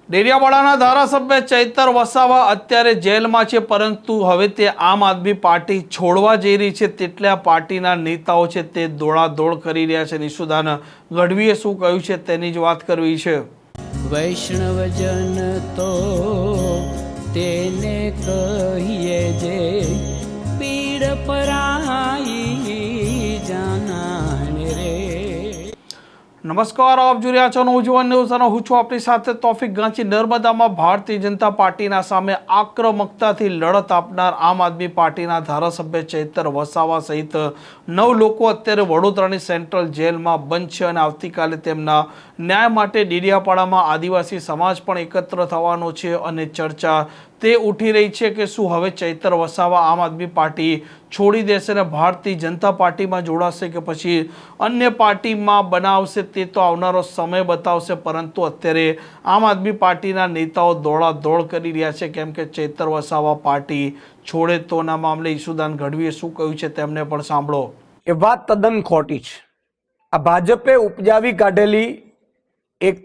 ડેડિયાપાડાના ધારાસભ્ય ચૈતર વસાવા અત્યારે જેલમાં છે, પરંતુ હવે તે આમ આદમી પાર્ટી છોડવા જઈ રહી છે, તેટલા પાર્ટીના નેતાઓ છે તે દોડાદોડ કરી રહ્યા છે. નિશુદાન ગઢવીએ શું કહ્યું છે તેની જ વાત કરવી છે. વૈષ્ણવજન તો તેને કહીએ જે પીડ પરાઈ જાનાને રે. નમસ્કાર, આપ જોઈ રહ્યા છો નવજીવન ન્યૂઝ અને હું છું આપણી સાથે તોફિક ગાંચી. નર્મદામાં ભારતીય જનતા પાર્ટીના સામે આક્રમકતાથી લડત આપનાર આમ આદમી પાર્ટીના ધારાસભ્ય ચૈતર વસાવા સહિત 9 લોકો અત્યારે વડોદરાની સેન્ટ્રલ જેલમાં બંધ છે અને આવતીકાલે તેમના ન્યાય માટે ડેડિયાપાડામાં આદિવાસી સમાજ પણ એકત્ર થવાનો છે અને ચર્ચા તે ઉઠી રહી છે કે શું હવે ચૈતર વસાવા આમ આદમી પાર્ટી છોડી દેશે અને ભારતીય જનતા પાર્ટીમાં જોડાશે કે પછી અન્ય પાર્ટીમાં બનાવશે, તે તો આવનારો સમય બતાવશે. પરંતુ અત્યારે આમ આદમી પાર્ટીના નેતાઓ દોડાદોડ કરી રહ્યા છે, કેમ કે ચૈતર વસાવા પાર્ટી છોડે તોના મામલે ઈશુદાન ગઢવીએ શું કહ્યું છે તેમને પણ સાંભળો. એ વાત તદ્દન ખોટી છે. આ ભાજપે ઉપજાવી કાઢેલી એક,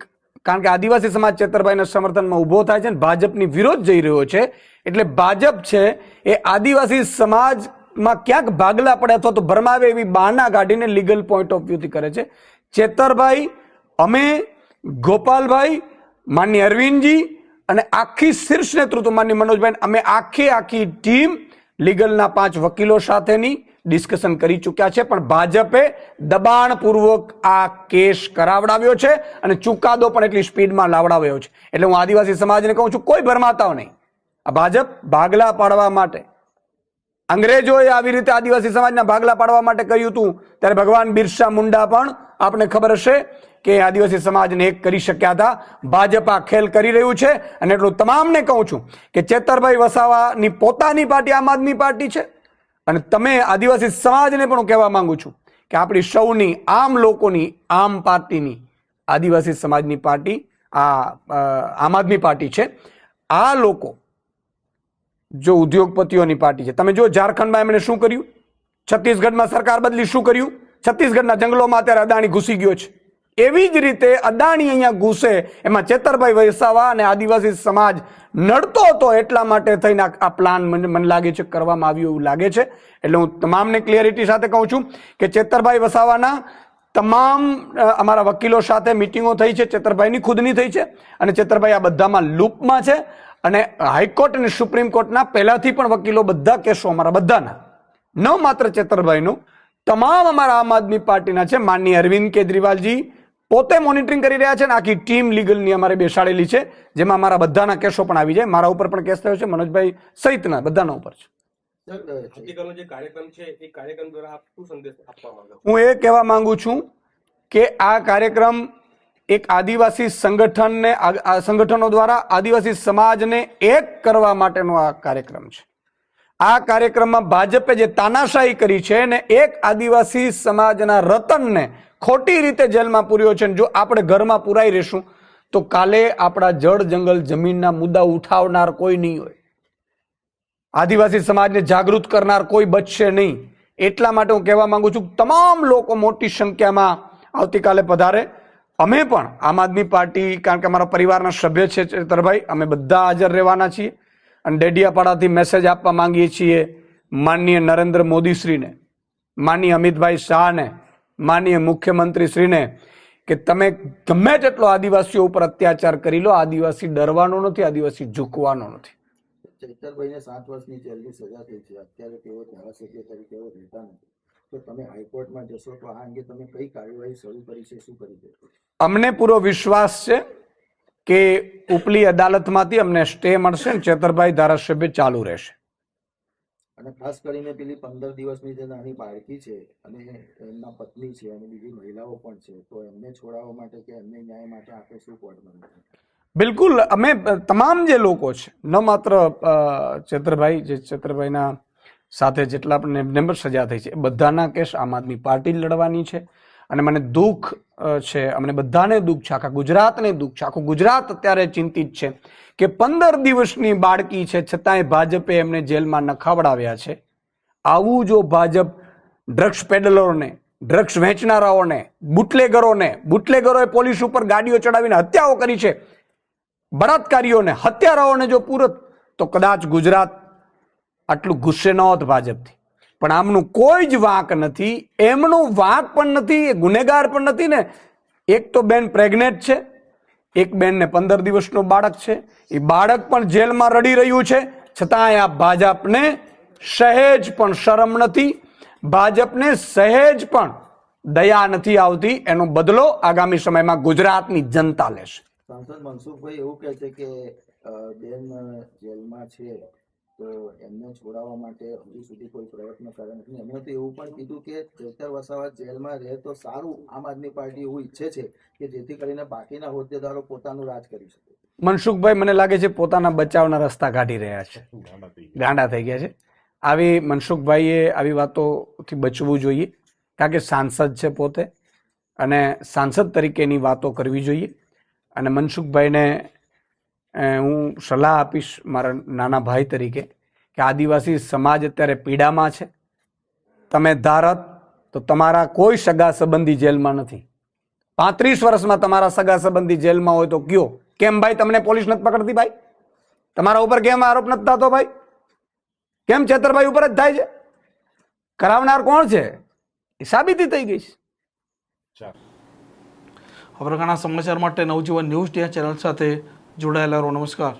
કારણ કે આદિવાસી સમાજ ચેતરભાઈના સમર્થનમાં ઊભો થાય છે ને ભાજપની વિરોધ જઈ રહ્યો છે, એટલે ભાજપ છે એ આદિવાસી સમાજમાં ક્યાંક ભાગલા પડે અથવા તો ભરમાવે એવી બહાના કાઢીને લીગલ પોઈન્ટ ઓફ વ્યૂથી કરે છે. ચેતરભાઈ, અમે, ગોપાલભાઈ, માનની અરવિંદજી અને આખી શીર્ષ નેતૃત્વ માનની મનોજભાઈ, અમે આખી ટીમ લીગલના 5 વકીલો સાથેની ડિસ્કશન કરી ચૂક્યા છે, પણ ભાજપે દબાણપૂર્વક આ કેસ કરાવડાવ્યો છે અને ચુકાદો પણ એટલી સ્પીડમાં લાવડાવ્યો છે. એટલે હું આદિવાસી સમાજને કહું છું, કોઈ ભરમાતાઓ નહીં. આ ભાજપ ભાગલા પાડવા માટે, અંગ્રેજોએ આવી રીતે આદિવાસી સમાજના ભાગલા પાડવા માટે કર્યું હતું, ત્યારે ભગવાન બિરસા મુંડા પણ આપને ખબર હશે કે આદિવાસી સમાજને એક કરી શક્યા હતા. ભાજપ આ ખેલ કરી રહ્યું છે અને એટલું તમામને કહું છું કે ચેતરભાઈ વસાવાની પોતાની પાર્ટી આમ આદમી પાર્ટી છે અને તમે આદિવાસી સમાજને પણ કહેવા માંગુ છું કે આપણી સૌની, આમ લોકોની, આમ પાર્ટીની, આદિવાસી સમાજની પાર્ટી આમ આદમી પાર્ટી છે. આ લોકો જો ઉદ્યોગપતિઓની પાર્ટી છે. તમે જો ઝારખંડમાં એમણે શું કર્યું, છત્તીસગઢમાં સરકાર બદલી શું કર્યું, છત્તીસગઢના જંગલોમાં અત્યારે અદાણી ઘૂસી ગયો છે. એવી જ રીતે અદાણી અહીંયા ઘૂસે, એમાં ચેતરભાઈ વસાવા અને આદિવાસી સમાજ નડતો હતો, એટલા માટે થઈને આ પ્લાન મને લાગે છે કરવામાં આવ્યું એવું લાગે છે. એટલે હું તમામને ક્લિયરિટી સાથે કહું છું કે ચેતરભાઈ વસાવાના તમામ અમારા વકીલો સાથે મિટિંગો થઈ છે, ચેતરભાઈની ખુદની થઈ છે અને ચેતરભાઈ આ બધામાં લૂપમાં છે. અને હાઈકોર્ટ અને સુપ્રીમ કોર્ટના પહેલાથી પણ વકીલો, બધા કેસો અમારા બધાના, ન માત્ર ચેતરભાઈનો, તમામ અમારા આમ આદમી પાર્ટીના છે. માનની અરવિંદ કેજરીવાલજી પોતે મોનિટરિંગ કરી રહ્યા છે અને આખી ટીમ લીગલની અમારે બેસાડેલી છે, જેમાં અમારા બધાના કેસો પણ આવી જાય. મારા ઉપર પણ કેસ થયો છે, મનોજભાઈ સહિતના બધાના ઉપર છે. હું એ કહેવા માંગુ છું કે આ કાર્યક્રમ એક આદિવાસી સંગઠનો દ્વારા આદિવાસી સમાજને એક કરવા માટેનો આ કાર્યક્રમ છે. આ કાર્યક્રમમાં ભાજપે જે તાનાશાહી કરી છે ને એક આદિવાસી સમાજના રતનને ખોટી રીતે જેલમાં પૂર્યો છે. જો આપણે ઘરમાં પુરાઈ રહેશું તો કાલે આપણા જળ, જંગલ, જમીનના મુદ્દા ઉઠાવનાર કોઈ નહીં હોય, આદિવાસી સમાજને જાગૃત કરનાર કોઈ બચશે નહીં. એટલા માટે હું કહેવા માંગુ છું, તમામ લોકો મોટી સંખ્યામાં આવતીકાલે પધારે. અમે પણ આમ આદમી પાર્ટી, કારણ કે અમારા પરિવારના સભ્ય છે ચેતરભાઈ, અમે બધા હાજર રહેવાના છીએ અને ડેડિયાપાડાથી મેસેજ આપવા માંગીએ છીએ માનનીય નરેન્દ્ર મોદી શ્રીને, માનનીય અમિતભાઈ શાહને, માનનીય મુખ્યમંત્રી શ્રીને કે તમે ગમે તેટલો આદિવાસીઓ ઉપર અત્યાચાર કરી લો, આદિવાસી ડરવાનો નથી, આદિવાસી ઝૂકવાનો નથી. ચૈતરભાઈને 7 વર્ષની જેલની સજા થઈ છે, અત્યારે તેઓ ધારાસભ્ય તરીકે રહેતા નથી, તો તમે હાઈકોર્ટમાં જશો તો આ અંગે તમે કઈ કાર્યવાહી શરૂ કરી છે, શું કરી દેશો? અમને પૂરો વિશ્વાસ છે કે ઉપલી અદાલતમાંથી અમને સ્ટે મળશે અને ચેતરભાઈ ધારાસભ્ય ચાલુ રહેશે. અને ખાસ કરીને પેલી 15 દિવસની જે નાની બાળકી છે અને એમના પત્ની છે અને બીજી મહિલાઓ પણ છે, તો એમને છોડાવવા માટે કે એમને ન્યાય માટે આપણે શું કોર્ટમાં? બિલકુલ, અમે તમામ જે લોકો છે, ન માત્ર ચેતરભાઈ, જે ચેતરભાઈના સાથે જેટલા પણ એમને સજા થઈ છે, બધાના કેસ આમ આદમી પાર્ટી લડવાની છે. અને મને દુઃખ છે, અમને બધાને દુઃખ છે, આખા ગુજરાતને દુઃખ છે. આખું ગુજરાત અત્યારે ચિંતિત છે કે 15 દિવસની બાળકી છે છતાંય ભાજપે એમને જેલમાં નખાવડાવ્યા છે. આવું જો ભાજપ ડ્રગ્સ પેડલરોને, ડ્રગ્સ વેચનારાઓને, બુટલેગરોએ પોલીસ ઉપર ગાડીઓ ચડાવીને હત્યાઓ કરી છે, બળાત્કારીઓને, હત્યારાઓને જો પૂરત તો કદાચ ગુજરાત આટલું ગુસ્સે ન હોત ભાજપથી. પણ આમનું કોઈ જ વાંક નથી, એમનું વાંક પણ નથી, એ ગુનેગાર પણ નથી ને. એક તો બેન પ્રેગ્નેન્ટ છે, એક બેનને 15 દિવસનું બાળક છે, એ બાળક પણ જેલમાં રડી રહ્યું છે, છતાંય આ ભાજપને સહેજ પણ શરમ નથી, ભાજપને સહેજ પણ દયા નથી આવતી. એનો બદલો આગામી સમયમાં ગુજરાતની જનતા લેશે. સાંસદ મનસુખભાઈ એવું કહે છે કે બેન જેલમાં છે તો એમને છોડાવવા માટે હજુ સુધી કોઈ પ્રયત્ન કર્યા નથી. એમણે તો એવું પણ કીધું કે ચૈતર વસાવા જેલમાં રહે તો સારું, આમ આદમી પાર્ટી એવું ઈચ્છે છે કે જેથી કરીને બાકીના હોદ્દેદારો પોતાનું રાજ કરી શકે. મનસુખભાઈ મને લાગે છે પોતાના બચાવના રસ્તા કાઢી રહ્યા છે, ગાંડા થઈ ગયા છે. આવી મનસુખભાઈએ આવી વાતોથી બચવું જોઈએ, કારણ કે સાંસદ છે પોતે અને સાંસદ તરીકેની વાતો કરવી જોઈએ. અને મનસુખભાઈને હું સલાહ આપીશ મારા નાના ભાઈ તરીકે કે આદિવાસી સમાજ અત્યારે પીડામાં છે. તમે ધારત તો તમારા કોઈ સગા સંબંધી જેલમાં નથી. 35 વર્ષમાં તમારા સગા સંબંધી જેલમાં હોય તો કયો કેમ ભાઈ તમને પોલીસ નથી પકડતી? ભાઈ તમારા ઉપર કેમ આરોપ નથી થતો? ભાઈ કેમ છેતરભાઈ ઉપર જ થાય છે? કરાવનાર કોણ છે એ સાબિતી થઈ ગઈ છે. હવે ઘણા સમાચાર માટે નવજીવન ન્યૂઝ ચેનલ સાથે જોડાયેલા રહો. નમસ્કાર.